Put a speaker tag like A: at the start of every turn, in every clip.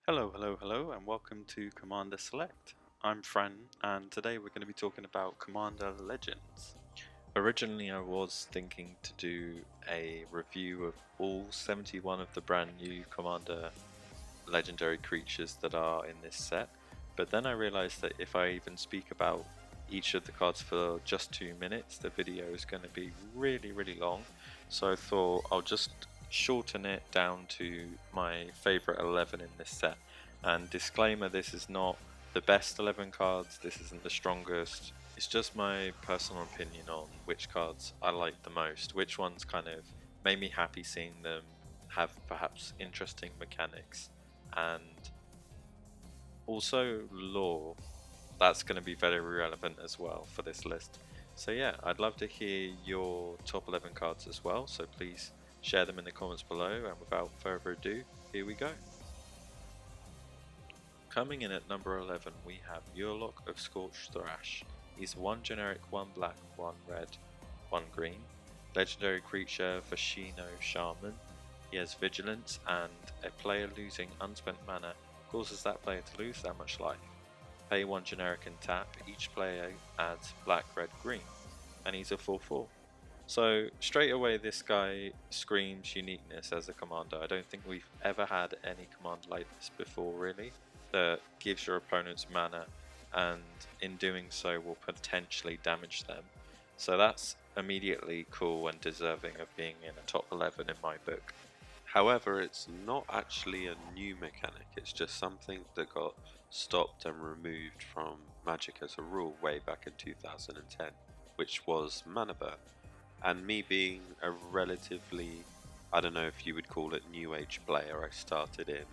A: Hello, hello, hello, and welcome to Commander Select. I'm Fran, and today we're going to be talking about Commander Legends. Originally, I was thinking to do a review of all 71 of the brand new Commander legendary creatures that are in this set, but then I realized that if I even speak about each of the cards for just 2 minutes, the video is going to be really long. So I thought I'll just shorten it down to my favorite 11 in this set. And disclaimer, this is not the best 11 cards, this isn't the strongest, it's just my personal opinion on which cards I like the most, which ones kind of made me happy seeing them have perhaps interesting mechanics, and also lore that's going to be very relevant as well for this list. So yeah, I'd love to hear your top 11 cards as well, so please share them in the comments below, and without further ado, here we go. Coming in at number 11 we have Murloc of Scorched Thrash. He's 1 generic, 1 black, 1 red, 1 green. Legendary creature Vashino Shaman. He has Vigilance, and a player losing unspent mana causes that player to lose that much life. Pay 1 generic and tap, each player adds black, red, green, and he's a 4/4. So straight away this guy screams uniqueness as a commander. I don't think we've ever had any command like this before really, that gives your opponents mana and in doing so will potentially damage them. So that's immediately cool and deserving of being in a top 11 in my book.
B: However, it's not actually a new mechanic, it's just something that got stopped and removed from Magic as a rule way back in 2010, which was Mana Burn. And me being a relatively, I don't know if you would call it new age player, I started in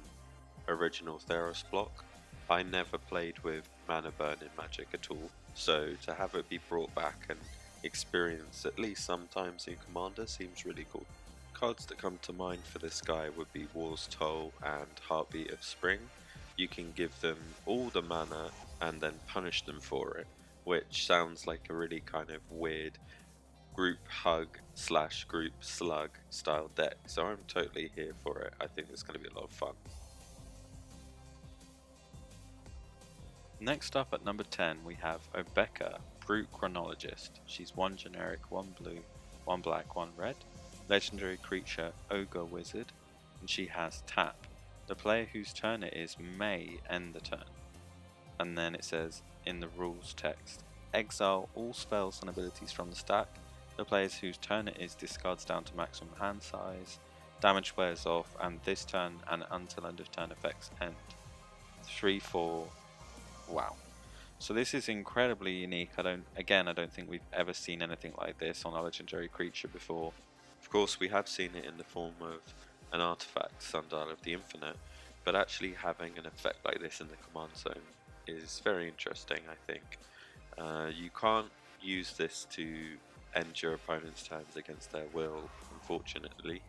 B: original Theros block. I never played with Mana Burn in Magic at all, so to have it be brought back and experienced at least sometimes in Commander seems really cool. Cards that come to mind for this guy would be War's Toll and Heartbeat of Spring. You can give them all the mana and then punish them for it, which sounds like a really kind of weird group hug / group slug style deck, so I'm totally here for it. I think it's going to be a lot of fun.
A: Next up at number 10 we have Obeka, Brute Chronologist. She's 1 generic, 1 blue, 1 black, 1 red. Legendary creature Ogre Wizard, and she has tap. The player whose turn it is may end the turn. And then it says in the rules text, exile all spells and abilities from the stack. The players whose turn it is discards down to maximum hand size. Damage wears off, and this turn and until end of turn effects end. 3/4. Wow. So this is incredibly unique. I don't think we've ever seen anything like this on a legendary creature before.
B: Of course, we have seen it in the form of an artifact, Sundial of the Infinite, but actually having an effect like this in the command zone is very interesting, I think. You can't use this to end your opponent's turns against their will, unfortunately,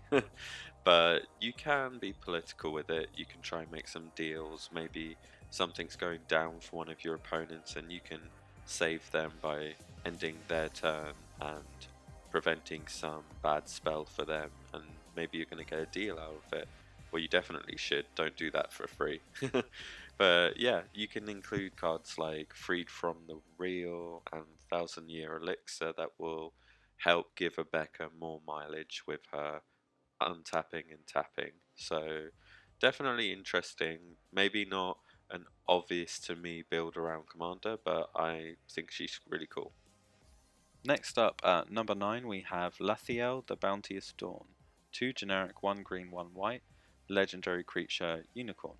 B: but you can be political with it. You can try and make some deals. Maybe something's going down for one of your opponents and you can save them by ending their turn and preventing some bad spell for them, and maybe you're going to get a deal out of it. Well, you definitely should. Don't do that for free. But yeah, you can include cards like Freed from the Real and 1,000-Year Elixir that will help give Obeka more mileage with her untapping and tapping. So definitely interesting. Maybe not an obvious to me build around Commander, but I think she's really cool.
A: Next up at number 9 we have Lathiel, the Bounteous Dawn. 2 generic, 1 green, 1 white. Legendary creature Unicorn.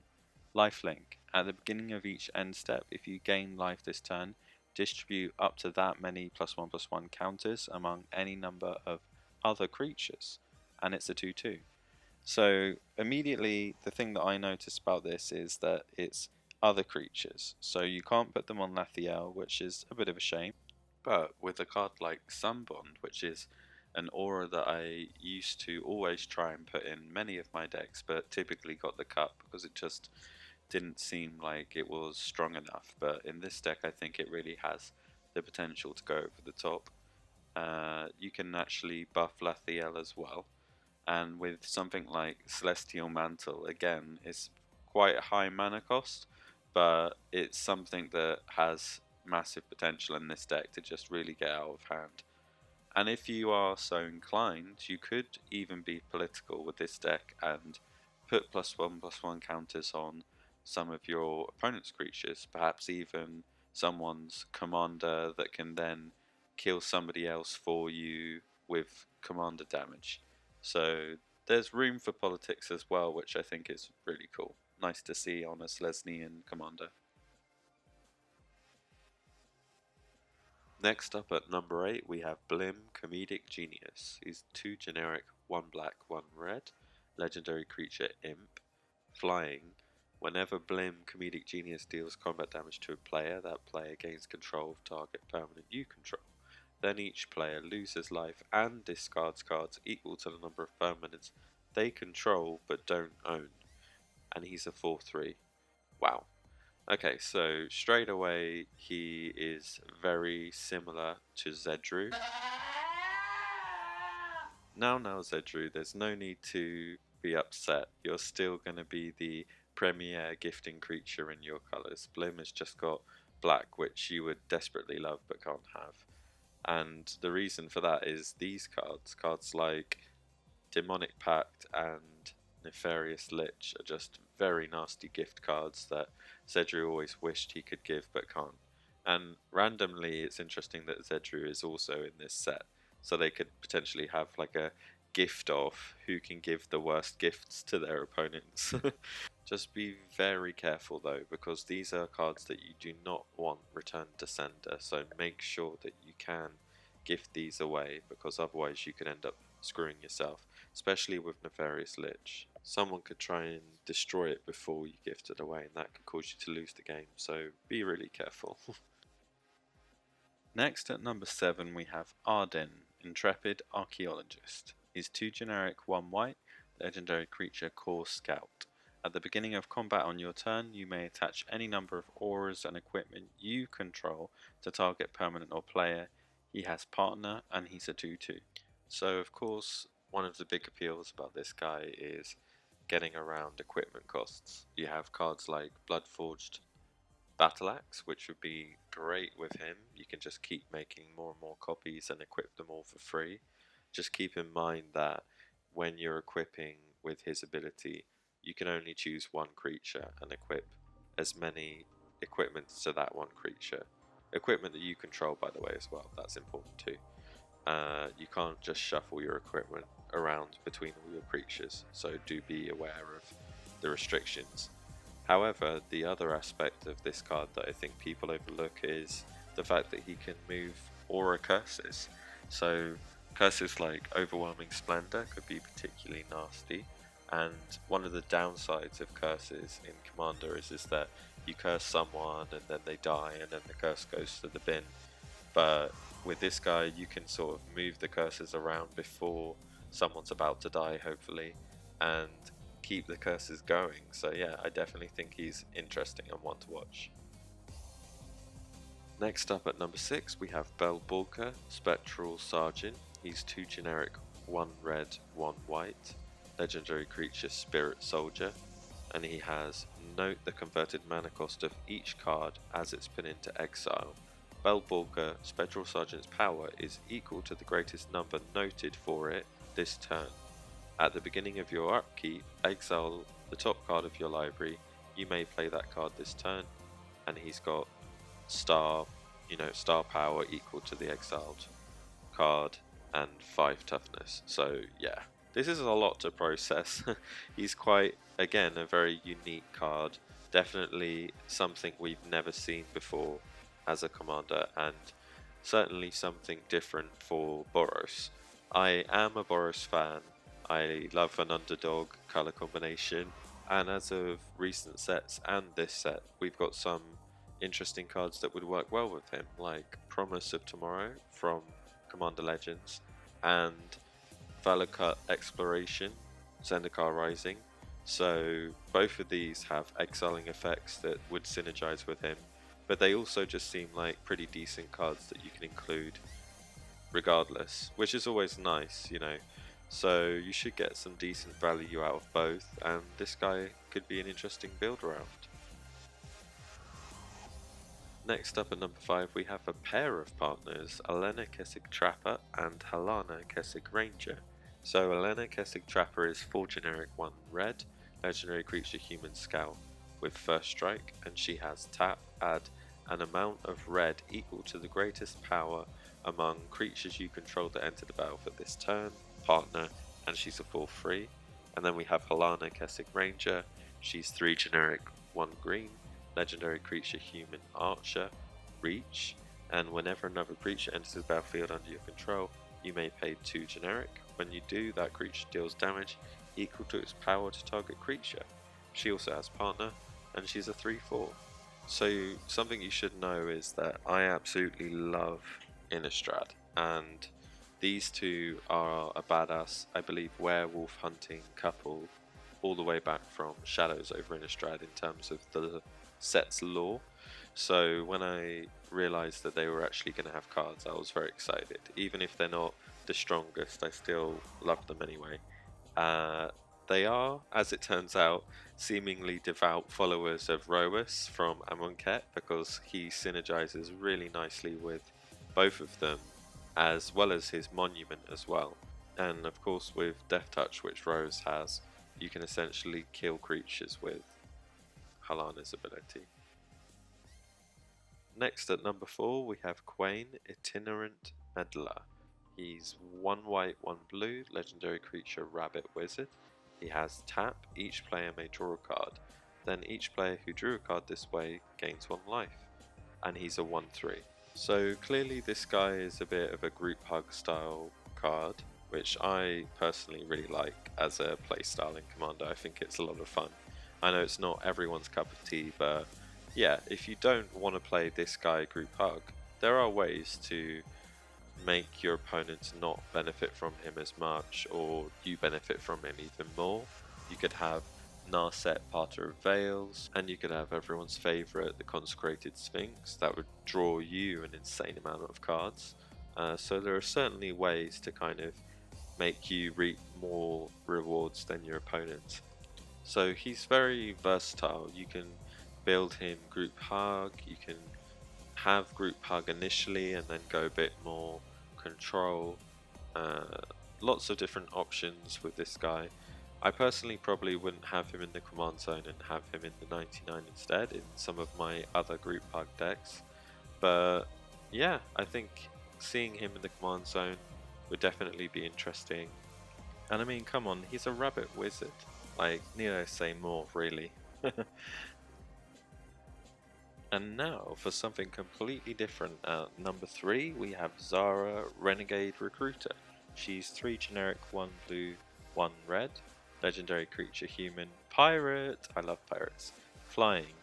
A: Lifelink. At the beginning of each end step, if you gain life this turn, distribute up to that many +1/+1 counters among any number of other creatures. And it's a 2/2. So immediately the thing that I notice about this is that it's other creatures. So you can't put them on Lathiel, which is a bit of a shame. But with a card like Sunbond, which is an aura that I used to always try and put in many of my decks, but typically got the cut because it just didn't seem like it was strong enough. But in this deck I think it really has the potential to go over the top. You can actually buff Lathiel as well, and with something like Celestial Mantle, again, it's quite a high mana cost, but it's something that has massive potential in this deck to just really get out of hand. And if you are so inclined, you could even be political with this deck and put +1/+1 counters on some of your opponent's creatures, perhaps even someone's commander that can then kill somebody else for you with commander damage. So there's room for politics as well, which I think is really cool. Nice to see on a Selesnyan commander.
B: Next up at number 8 we have Blim Comedic Genius. He's 2 generic, 1 black, 1 red, legendary creature imp, flying. Whenever Blim Comedic Genius deals combat damage to a player, that player gains control of target permanent you control. Then each player loses life and discards cards equal to the number of permanents they control but don't own. And he's a 4/3. Wow. Okay, so straight away he is very similar to Zedru. Now Zedru, there's no need to be upset. You're still going to be the premier gifting creature in your colours. Blim has just got black, which you would desperately love but can't have. And the reason for that is these cards like Demonic Pact and Nefarious Lich are just very nasty gift cards that Zedru always wished he could give but can't. And randomly, it's interesting that Zedru is also in this set, so they could potentially have like a gift off who can give the worst gifts to their opponents. Just be very careful though, because these are cards that you do not want return to sender, so make sure that you can gift these away, because otherwise you could end up screwing yourself, especially with Nefarious Lich. Someone could try and destroy it before you gift it away, and that could cause you to lose the game, so be really careful.
A: Next at number 7 we have Arden, Intrepid Archaeologist. He's 2 generic, 1 white, legendary creature Core Scout. At the beginning of combat on your turn, you may attach any number of auras and equipment you control to target permanent or player. He has partner and he's a 2/2. So of course, one of the big appeals about this guy is getting around equipment costs. You have cards like Bloodforged Battle Axe, which would be great with him. You can just keep making more and more copies and equip them all for free. Just keep in mind that when you're equipping with his ability, you can only choose one creature and equip as many equipments to that one creature. Equipment that you control, by the way, as well. That's important too. You can't just shuffle your equipment around between all your creatures, so do be aware of the restrictions. However, the other aspect of this card that I think people overlook is the fact that he can move aura curses. So curses like Overwhelming Splendor could be particularly nasty, and one of the downsides of curses in Commander is that you curse someone and then they die and then the curse goes to the bin. But with this guy you can sort of move the curses around before someone's about to die, hopefully, and keep the curses going. So yeah, I definitely think he's interesting and one to watch.
B: Next up at number 6 we have Belle, Spectral Sergeant. He's 2 generic, 1 red, 1 white, legendary creature Spirit Soldier, and he has note the converted mana cost of each card as it's put into exile. Belle, Spectral Sergeant's power is equal to the greatest number noted for it this turn. At the beginning of your upkeep, exile the top card of your library. You may play that card this turn, and he's got star power equal to the exiled card and 5 toughness. So yeah, this is a lot to process. He's quite, again, a very unique card. Definitely something we've never seen before as a commander, and certainly something different for Boros. I am a Boros fan. I love an underdog color combination, and as of recent sets and this set, we've got some interesting cards that would work well with him, like Promise of Tomorrow from Commander Legends and Valakut Exploration, Zendikar Rising. So both of these have exiling effects that would synergize with him, but they also just seem like pretty decent cards that you can include regardless, which is always nice, you know. So you should get some decent value out of both, and this guy could be an interesting build around. Next up at number 5 we have a pair of partners, Helana Kessick Trapper and Helana Kessick Ranger. So Helana Kessick Trapper is 4 generic 1 red, legendary creature human scout with first strike, and she has tap, add an amount of red equal to the greatest power among creatures you control that enter the battlefield this turn, partner, and she's a 4/3. And then we have Helana Kessick Ranger, she's 3 generic 1 green, legendary creature human archer, reach, and whenever another creature enters the battlefield under your control, you may pay 2 generic. When you do, that creature deals damage equal to its power to target creature. She also has partner, and she's a 3/4. So something you should know is that I absolutely love Innistrad, and these two are a badass, I believe, werewolf hunting couple all the way back from Shadows over Innistrad in terms of the set's lore. So when I realized that they were actually going to have cards, I was very excited. Even if they're not the strongest, I still love them anyway. They are, as it turns out, seemingly devout followers of Roas from Amonkhet, because he synergizes really nicely with both of them, as well as his monument as well. And of course with Death Touch, which Rose has, you can essentially kill creatures with Helana's ability. Next at number 4 we have Quaine, Itinerant Medler. He's 1 white, 1 blue, legendary creature rabbit wizard. He has tap, each player may draw a card. Then each player who drew a card this way gains 1 life. And he's a 1/3. So clearly this guy is a bit of a group hug style card, which I personally really like as a playstyle in Commander. I think it's a lot of fun. I know it's not everyone's cup of tea, but yeah, if you don't want to play this guy group hug, there are ways to make your opponents not benefit from him as much, or you benefit from him even more. You could have Narset, Pater of Veils, and you could have everyone's favourite, the Consecrated Sphinx, that would draw you an insane amount of cards. So there are certainly ways to kind of make you reap more rewards than your opponent. So he's very versatile. You can build him group hug, you can have group hug initially and then go a bit more control. Lots of different options with this guy. I personally probably wouldn't have him in the command zone and have him in the 99 instead in some of my other group hug decks. But yeah, I think seeing him in the command zone would definitely be interesting. And I mean, come on, he's a rabbit wizard. Like, need I say more, really? And now for something completely different. At number 3 we have Zara, Renegade Recruiter. She's 3 generic, 1 blue, 1 red. Legendary creature human, pirate, I love pirates, flying.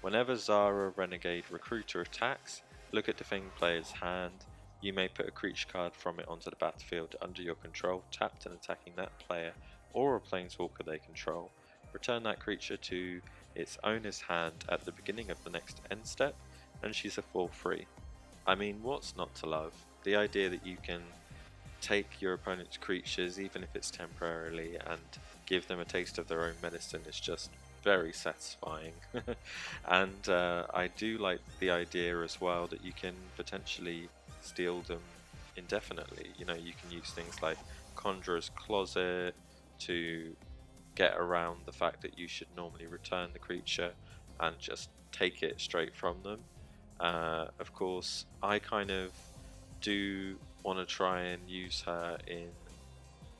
B: Whenever Zara Renegade Recruiter attacks, look at defending player's hand. You may put a creature card from it onto the battlefield under your control, tapped and attacking that player or a planeswalker they control. Return that creature to its owner's hand at the beginning of the next end step, and she's a 4/3. I mean, what's not to love? The idea that you can take your opponent's creatures, even if it's temporarily, and give them a taste of their own medicine is just very satisfying. And I do like the idea as well that you can potentially steal them indefinitely. You know, you can use things like Conjurer's Closet to get around the fact that you should normally return the creature and just take it straight from them. Of course, I kind of do want to try and use her in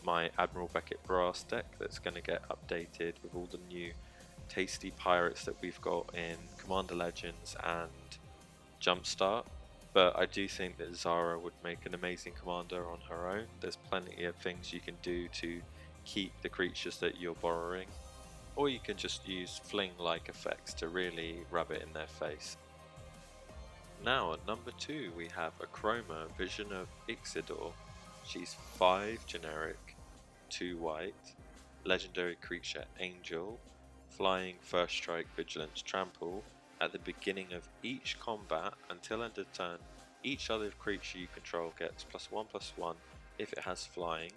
B: my Admiral Beckett Brass deck that's going to get updated with all the new tasty pirates that we've got in Commander Legends and Jumpstart. But I do think that Zara would make an amazing commander on her own. There's plenty of things you can do to keep the creatures that you're borrowing, or you can just use fling-like effects to really rub it in their face. Now at number 2 we have a Chroma, Vision of Exidor. She's 5 generic, 2 white, legendary creature Angel, flying, first strike, vigilance, trample. At the beginning of each combat until end of turn, each other creature you control gets +1/+1 if it has flying,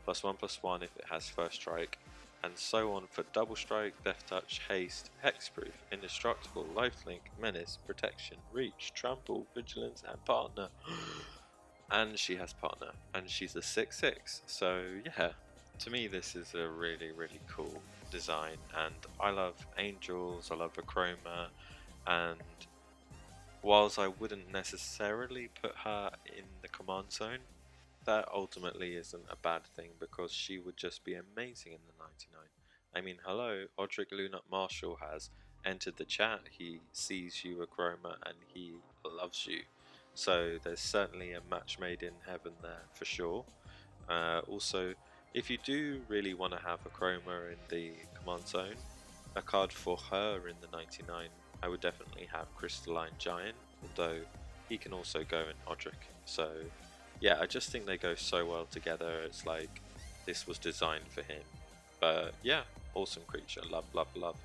B: +1/+1 if it has first strike, and so on for double strike, death touch, haste, hexproof, indestructible, lifelink, menace, protection, reach, trample, vigilance, and partner. And she has partner, and she's a 6/6. So yeah, to me this is a really cool design, and I love angels, I love a Chroma, and whilst I wouldn't necessarily put her in the command zone, that ultimately isn't a bad thing because she would just be amazing in the 99. I mean, hello, Odric Lunat Marshall has entered the chat. He sees you a Chroma and he loves you. So there's certainly a match made in heaven there for sure. Also, if you do really want to have a Chroma in the command zone, a card for her in the 99, I would definitely have Crystalline Giant, although he can also go in Odric. So yeah, I just think they go so well together. It's like this was designed for him. But yeah, awesome creature. Love, love, love.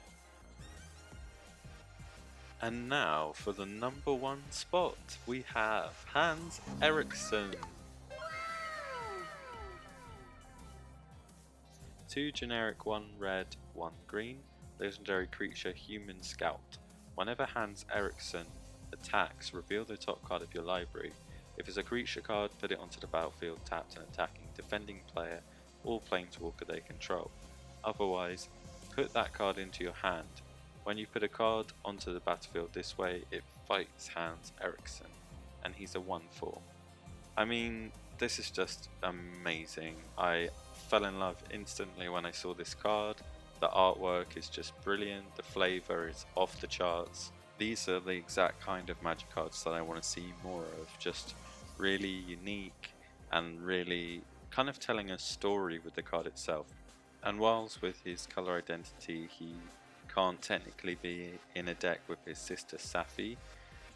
A: And now for the number 1 spot, we have Hans Eriksen. 2 generic, 1 red, 1 green, legendary creature Human Scout. Whenever Hans Eriksen attacks, reveal the top card of your library. If it's a creature card, put it onto the battlefield tapped and attacking defending player or planeswalker they control. Otherwise, put that card into your hand. When you put a card onto the battlefield this way, it fights Hans Eriksen, and he's a 1/4. I mean, this is just amazing. I fell in love instantly when I saw this card. The artwork is just brilliant, the flavor is off the charts. These are the exact kind of Magic cards that I want to see more of, just really unique and really kind of telling a story with the card itself. And whilst with his color identity he can't technically be in a deck with his sister Safi,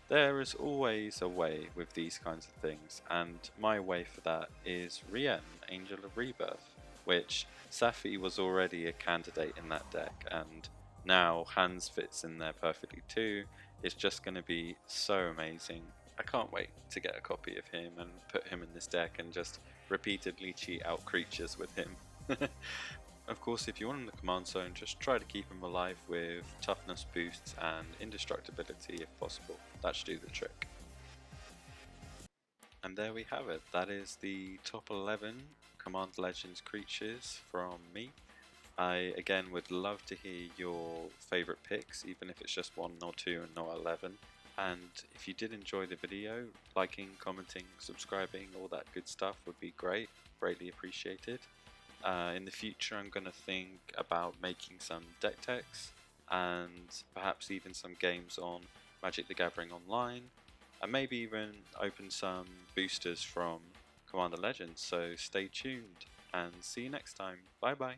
A: there is always a way with these kinds of things, and my way for that is Rien, Angel of Rebirth, which Safi was already a candidate in that deck, and now Hans fits in there perfectly too. It's just going to be so amazing. I can't wait to get a copy of him and put him in this deck and just repeatedly cheat out creatures with him. Of course, if you want him in the command zone, just try to keep him alive with toughness boosts and indestructibility if possible. That should do the trick. And there we have it. That is the top 11 Command Legends creatures from me. I again would love to hear your favourite picks, even if it's just 1 or 2 and not 11. And if you did enjoy the video, liking, commenting, subscribing, all that good stuff would be great, greatly appreciated. In the future I'm going to think about making some deck techs and perhaps even some games on Magic the Gathering Online, and maybe even open some boosters from Commander Legends, so stay tuned and see you next time. Bye bye.